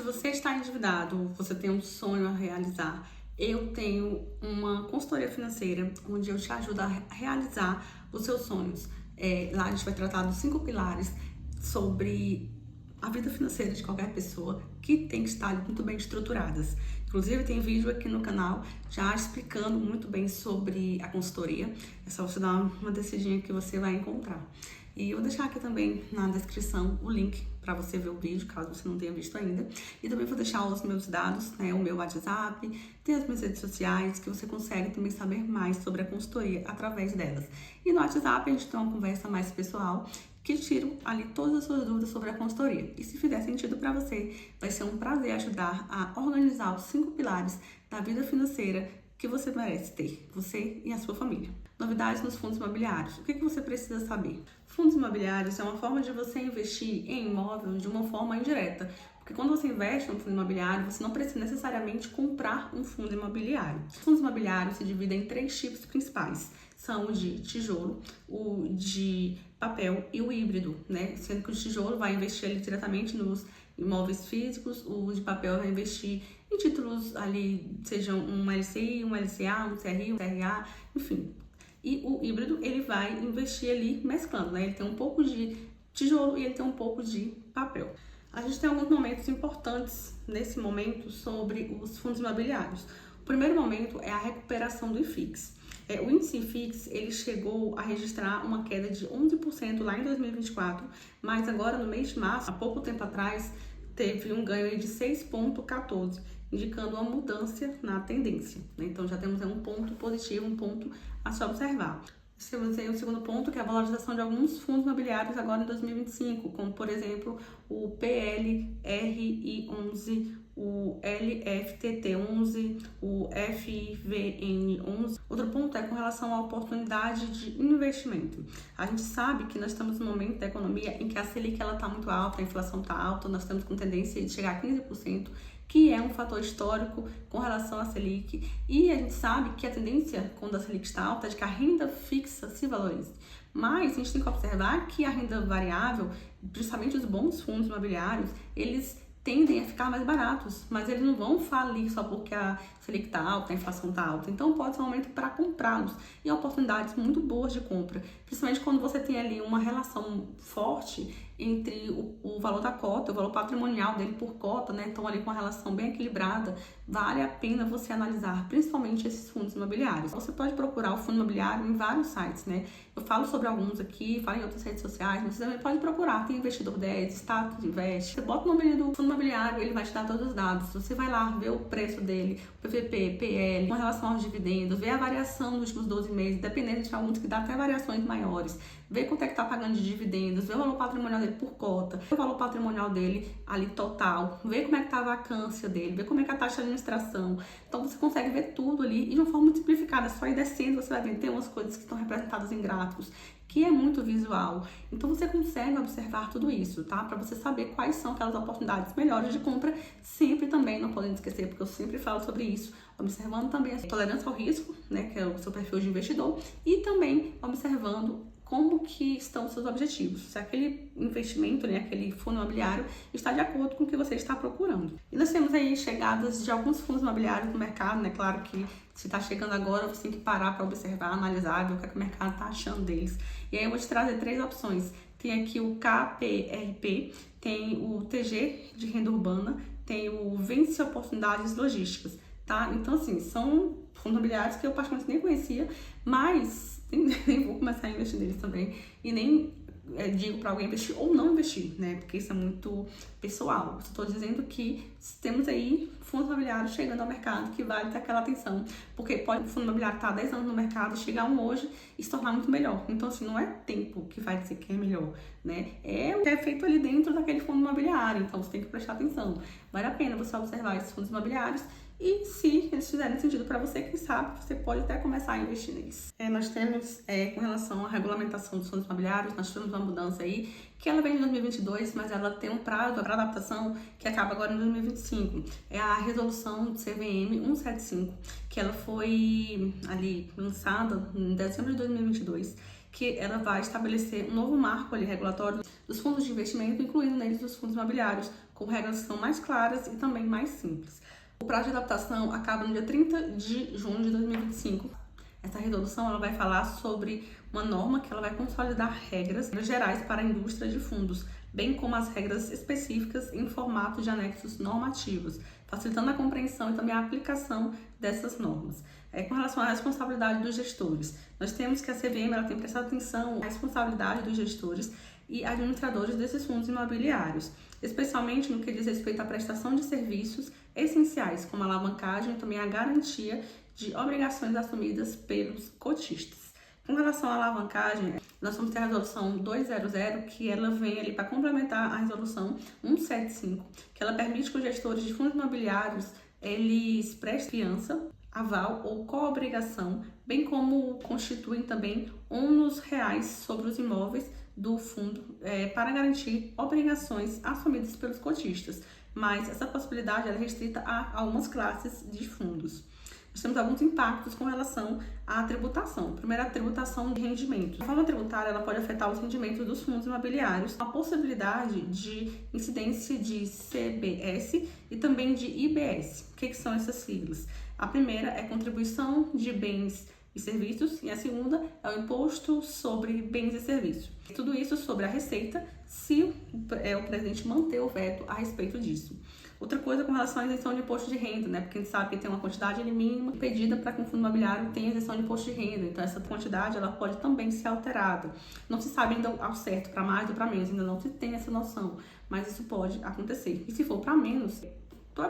você está endividado, você tem um sonho a realizar, eu tenho uma consultoria financeira onde eu te ajudo a realizar os seus sonhos. Lá a gente vai tratar dos 5 pilares sobre a vida financeira de qualquer pessoa que tem que estar muito bem estruturadas. Inclusive tem vídeo aqui no canal já explicando muito bem sobre a consultoria. É só você dar uma descidinha que você vai encontrar. E eu vou deixar aqui também na descrição o link para você ver o vídeo, caso você não tenha visto ainda. E também vou deixar os meus dados, né, o meu WhatsApp, tem as minhas redes sociais, que você consegue também saber mais sobre a consultoria através delas. E no WhatsApp a gente tem uma conversa mais pessoal, que tiro ali todas as suas dúvidas sobre a consultoria. E se fizer sentido para você, vai ser um prazer ajudar a organizar os 5 pilares da vida financeira que você merece ter, você e a sua família. Novidades nos fundos imobiliários. O que você precisa saber? Fundos imobiliários é uma forma de você investir em imóvel de uma forma indireta. Porque quando você investe no fundo imobiliário, você não precisa necessariamente comprar um fundo imobiliário. Os fundos imobiliários se dividem em 3 tipos principais. São o de tijolo, o de papel e o híbrido, né? Sendo que o tijolo vai investir ali diretamente nos imóveis físicos, o de papel vai investir em títulos ali, sejam um LCI, um LCA, um CRI, um CRA, enfim. E o híbrido, ele vai investir ali mesclando, né? Ele tem um pouco de tijolo e ele tem um pouco de papel. A gente tem alguns momentos importantes nesse momento sobre os fundos imobiliários. O primeiro momento é a recuperação do IFIX. O índice IFIX, ele chegou a registrar uma queda de 11% lá em 2024, mas agora no mês de março, há pouco tempo atrás, teve um ganho de 6,14%, indicando uma mudança na tendência, né? Então já temos um ponto positivo, um ponto a se observar. Temos aí o segundo ponto, que é a valorização de alguns fundos imobiliários agora em 2025, como por exemplo o PLRI11, o LFTT11, o FIVN11. Outro ponto é com relação à oportunidade de investimento. A gente sabe que nós estamos num momento da economia em que a Selic está muito alta, a inflação está alta, nós estamos com tendência de chegar a 15%, que é um fator histórico com relação à Selic. E a gente sabe que a tendência, quando a Selic está alta, é de que a renda fixa se valorize. Mas a gente tem que observar que a renda variável, principalmente os bons fundos imobiliários, eles tendem a ficar mais baratos, mas eles não vão falir só porque a Selic está alta, a inflação está alta. Então pode ser um momento para comprá-los e oportunidades muito boas de compra, principalmente quando você tem ali uma relação forte entre o valor da cota, o valor patrimonial dele por cota, né? Então ali com uma relação bem equilibrada, vale a pena você analisar, principalmente esses fundos imobiliários. Você pode procurar o fundo imobiliário em vários sites, né? Eu falo sobre alguns aqui, falo em outras redes sociais, mas você também pode procurar, tem Investidor 10, Status Invest. Você bota o nome do fundo imobiliário, ele vai te dar todos os dados. Você vai lá ver o preço dele, PVP, PL, com relação aos dividendos, ver a variação nos últimos 12 meses, dependendo de alguns que dá até variações maiores, ver quanto é que tá pagando de dividendos, ver o valor patrimonial dele por cota, ver o valor patrimonial dele ali total, ver como é que tá a vacância dele, ver como é que a taxa de administração. Então você consegue ver tudo ali e de uma forma muito simplificada, só ir descendo você vai ver, tem umas coisas que estão representadas em gráficos, que é muito visual. Então você consegue observar tudo isso, tá? Para você saber quais são aquelas oportunidades melhores de compra, sempre também, não podendo esquecer, porque eu sempre falo sobre isso, observando também a tolerância ao risco, né, que é o seu perfil de investidor, e também observando como que estão os seus objetivos, se aquele investimento, né, aquele fundo imobiliário está de acordo com o que você está procurando. E nós temos aí chegadas de alguns fundos imobiliários no mercado, né, claro que se está chegando agora, você tem que parar para observar, analisar, ver o que, é que o mercado está achando deles. E aí eu vou te trazer 3 opções. Tem aqui o KPRP, tem o TG de renda urbana, tem o Vence Oportunidades Logísticas, tá? Então assim, são fundos imobiliários que eu particularmente nem conhecia, mas nem vou começar a investir neles também e nem digo para alguém investir ou não investir, né? Porque isso é muito pessoal. Estou dizendo que temos aí fundos imobiliários chegando ao mercado que vale ter aquela atenção, porque pode o fundo imobiliário estar há 10 anos no mercado, chegar um hoje e se tornar muito melhor. Então assim, não é tempo que vai dizer que é melhor, né? É o que é feito ali dentro daquele fundo imobiliário, então você tem que prestar atenção. Vale a pena você observar esses fundos imobiliários e se eles fizerem sentido para você, quem sabe você pode até começar a investir neles. Nós temos, com relação à regulamentação dos fundos imobiliários, nós tivemos uma mudança aí, que ela vem em 2022, mas ela tem um prazo para adaptação que acaba agora em 2025. É a resolução de CVM 175, que ela foi ali lançada em dezembro de 2022, que ela vai estabelecer um novo marco ali regulatório dos fundos de investimento, incluindo neles os fundos imobiliários, com regras que são mais claras e também mais simples. O prazo de adaptação acaba no dia 30 de junho de 2025. Essa resolução ela vai falar sobre uma norma que ela vai consolidar regras gerais para a indústria de fundos, bem como as regras específicas em formato de anexos normativos, facilitando a compreensão e também a aplicação dessas normas. Com relação à responsabilidade dos gestores, nós temos que a CVM ela tem prestado atenção à responsabilidade dos gestores e administradores desses fundos imobiliários, especialmente no que diz respeito à prestação de serviços essenciais, como a alavancagem e também a garantia de obrigações assumidas pelos cotistas. Com relação à alavancagem, nós vamos ter a resolução 200, que ela vem ali para complementar a resolução 175, que ela permite que os gestores de fundos imobiliários eles prestem fiança, aval ou co-obrigação, bem como constituem também ônus reais sobre os imóveis do fundo para garantir obrigações assumidas pelos cotistas, mas essa possibilidade é restrita a algumas classes de fundos. Nós temos alguns impactos com relação à tributação. Primeiro, a tributação de rendimentos. A forma tributária ela pode afetar os rendimentos dos fundos imobiliários, a possibilidade de incidência de CBS e também de IBS. O que são essas siglas? A primeira é contribuição de bens e serviços e a segunda é o imposto sobre bens e serviços. Tudo isso sobre a receita, se o presidente manter o veto a respeito disso. Outra coisa com relação à isenção de imposto de renda, né? Porque a gente sabe que tem uma quantidade mínima pedida para que um fundo imobiliário tenha isenção de imposto de renda. Então, essa quantidade ela pode também ser alterada. Não se sabe ainda ao certo, para mais ou para menos, ainda não se tem essa noção. Mas isso pode acontecer. E se for para menos,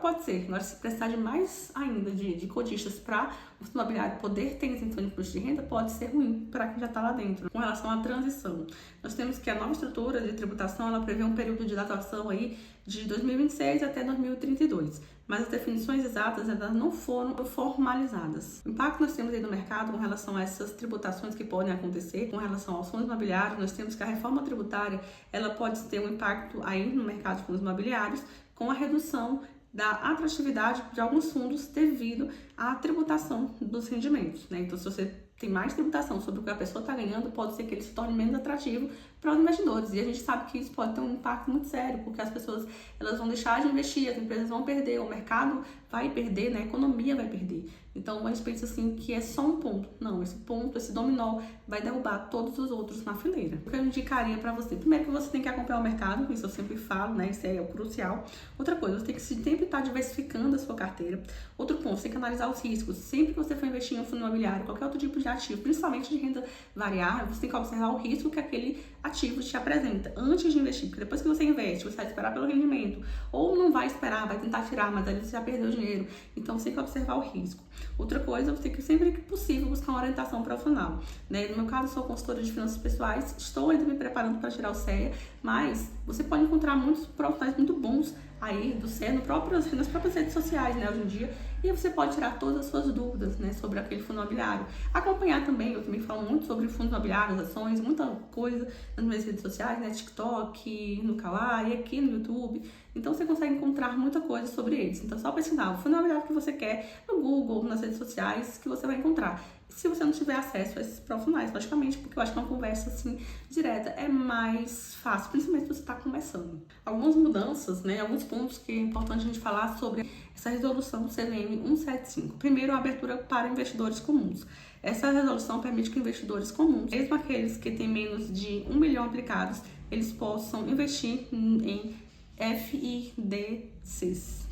pode ser. Agora, se precisar de mais ainda de cotistas para o fundo imobiliário poder ter isenção de imposto de renda, pode ser ruim para quem já está lá dentro. Com relação à transição, nós temos que a nova estrutura de tributação ela prevê um período de datação aí de 2026 até 2032, mas as definições exatas elas não foram formalizadas. O impacto que nós temos aí no mercado com relação a essas tributações que podem acontecer, com relação aos fundos imobiliários, nós temos que a reforma tributária ela pode ter um impacto aí no mercado de fundos imobiliários com a redução da atratividade de alguns fundos devido à tributação dos rendimentos, né? Então, se você tem mais tributação sobre o que a pessoa está ganhando, pode ser que ele se torne menos atrativo para os investidores. E a gente sabe que isso pode ter um impacto muito sério, porque as pessoas elas vão deixar de investir, as empresas vão perder, o mercado vai perder, né? A economia vai perder. Então, a gente pensa assim que é só um ponto. Não, esse ponto, esse dominó vai derrubar todos os outros na fileira. O que eu indicaria para você? Primeiro que você tem que acompanhar o mercado, isso eu sempre falo, né? Isso é o crucial. Outra coisa, você tem que sempre estar diversificando a sua carteira. Outro ponto, você tem que analisar os riscos. Sempre que você for investir em um fundo imobiliário, qualquer outro tipo de ativo, principalmente de renda variável, você tem que observar o risco que aquele ativo te apresenta antes de investir. Porque depois que você investe, você vai esperar pelo rendimento. Ou não vai esperar, vai tentar tirar, mas ali você já perdeu dinheiro. Então, você tem que observar o risco. Outra coisa, você tem que sempre que possível buscar uma orientação profissional, né? No meu caso, eu sou consultora de finanças pessoais, estou ainda me preparando para tirar o CEA, mas você pode encontrar muitos profissionais muito bons aí do CEA nas próprias redes sociais, né, hoje em dia, e você pode tirar todas as suas dúvidas, né, sobre aquele fundo imobiliário. Acompanhar também, eu também falo muito sobre fundos imobiliários, ações, muita coisa nas minhas redes sociais, né, TikTok, no Kawaii, aqui no YouTube. Então você consegue encontrar muita coisa sobre eles. Então só pesquisar o fundo imobiliário que você quer no Google, nas redes sociais, que você vai encontrar. Se você não tiver acesso a esses profissionais, logicamente, porque eu acho que uma conversa assim direta é mais fácil, principalmente se você está começando. Algumas mudanças, né, alguns pontos que é importante a gente falar sobre essa resolução CVM 175. Primeiro, a abertura para investidores comuns. Essa resolução permite que investidores comuns, mesmo aqueles que têm menos de 1 milhão aplicados, eles possam investir em FIDCs.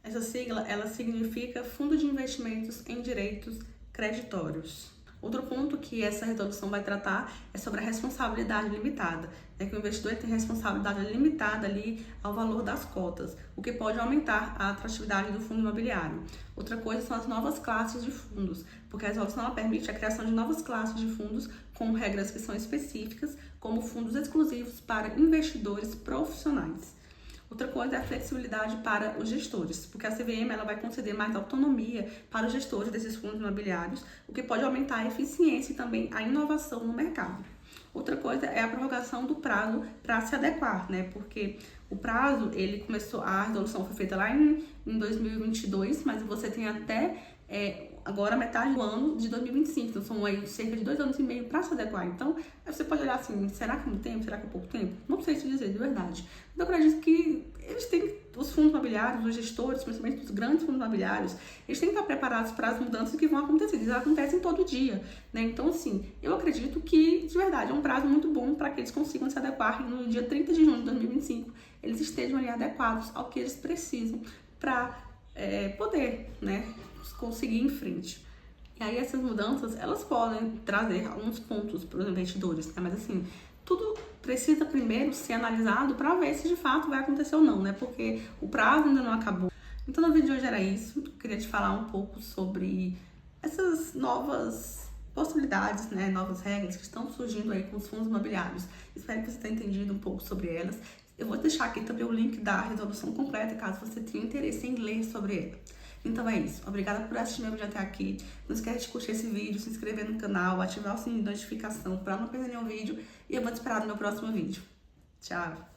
Essa sigla, ela significa Fundo de Investimentos em Direitos Creditórios. Outro ponto que essa resolução vai tratar é sobre a responsabilidade limitada, né, que o investidor tem responsabilidade limitada ali ao valor das cotas, o que pode aumentar a atratividade do fundo imobiliário. Outra coisa são as novas classes de fundos, porque a resolução ela permite a criação de novas classes de fundos com regras que são específicas, como fundos exclusivos para investidores profissionais. Outra coisa é a flexibilidade para os gestores, porque a CVM ela vai conceder mais autonomia para os gestores desses fundos imobiliários, o que pode aumentar a eficiência e também a inovação no mercado. Outra coisa é a prorrogação do prazo para se adequar, né? Porque o prazo, ele começou, a resolução foi feita lá em 2022, mas você tem até agora metade do ano de 2025, então são aí cerca de 2 anos e meio para se adequar. Então, você pode olhar assim, será que é muito tempo? Será que é pouco tempo? Não sei te dizer, de verdade. Mas eu acredito que eles têm, os fundos imobiliários, os gestores, principalmente os grandes fundos imobiliários, eles têm que estar preparados para as mudanças que vão acontecer, eles acontecem todo dia, né? Então, assim, eu acredito que, de verdade, é um prazo muito bom para que eles consigam se adequar e no dia 30 de junho de 2025 eles estejam ali adequados ao que eles precisam para poder, né, conseguir em frente. E aí essas mudanças, elas podem trazer alguns pontos para os investidores, né? Mas assim, tudo precisa primeiro ser analisado para ver se de fato vai acontecer ou não, né? Porque o prazo ainda não acabou. Então no vídeo de hoje era isso. Eu queria te falar um pouco sobre essas novas possibilidades, né? Novas regras que estão surgindo aí com os fundos imobiliários. Espero que você tenha entendido um pouco sobre elas. Eu vou deixar aqui também o link da resolução completa, caso você tenha interesse em ler sobre ela. Então é isso. Obrigada por assistir meu vídeo até aqui. Não esquece de curtir esse vídeo, se inscrever no canal, ativar o sininho de notificação para não perder nenhum vídeo. E eu vou te esperar no meu próximo vídeo. Tchau!